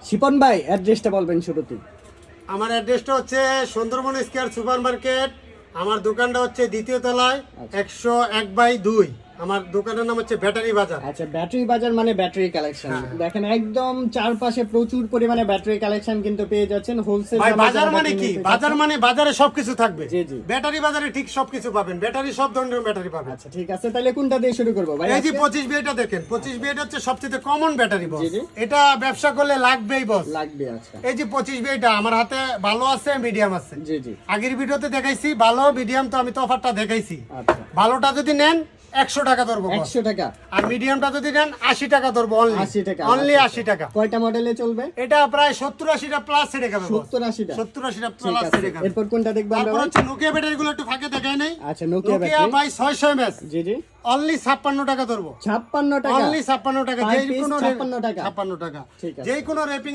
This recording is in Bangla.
শিপন ভাই অ্যাড্রেসটা বলবেন শুরুতেই। আমার অ্যাড্রেসটা হচ্ছে সুন্দরবন স্কয়ার সুপার মার্কেট। আমার দোকানটা হচ্ছে দ্বিতীয় তলায় 101/2। আমার দোকানের নাম হচ্ছে ব্যাটারি বাজার। আচ্ছা, ব্যাটারি বাজার মানে ব্যাটারি কালেকশন। দেখেন একদম চারপাশে প্রচুর পরিমাণে ব্যাটারি কালেকশন কিন্তু পেয়ে যাচ্ছেন হোলসেল। ভাই বাজার মানে কি? বাজার মানে বাজারে সবকিছু থাকবে। জি, জি। ব্যাটারি বাজারে ঠিক সবকিছু পাবেন। ব্যাটারি সব ধরনের ব্যাটারি পাবেন। আচ্ছা ঠিক আছে, তাহলে কোনটা দিয়ে শুরু করবো ভাই? এই যে 25 বিএটা দেখেন, 25 বিএটা হচ্ছে সবচেয়ে কমন ব্যাটারি বস। জি, জি। এটা ব্যবসা করলে লাগবেই বস। লাগবে। আচ্ছা এই যে 25 বিএটা আমার হাতে ভালো আছে, মিডিয়াম আছে। জি জি। আগের ভিডিওতে দেখাইছি ভালো, মিডিয়াম তো আমি তো অফারটা দেখাইছি। আচ্ছা, ভালোটা যদি নেন 100 টাকা ধরবো বস। 100 টাকা। আর মিডিয়ামটা যদি নেন 80 টাকা ধরবো। 80 টাকা। অনলি আচ্ছা, 80 টাকা। কয়টা মডেলে চলবে? এটা প্রায় 70-80টা প্লাস ছেড়ে যাবে বস। 70-80টা। 70-80টা ঠিক প্লাস আছে, ছেড়ে যাবে। এরপর কোনটা দেখবো আমরা তারপর ভাই? হচ্ছে নোকিয়া ব্যাটারি গুলো একটু ফাঁকে দেখায় নাই। আচ্ছা, নোকিয়া নোকিয়া ব্যাটারি। ভাই 600 এমএস জি জি। অনলি 56 টাকা ধরবো। 56 টাকা। অনলি 56 টাকা। Five যে piece কোনো 56 টাকা। 56 টাকা। ঠিক আছে। যে কোনো র্যাপিং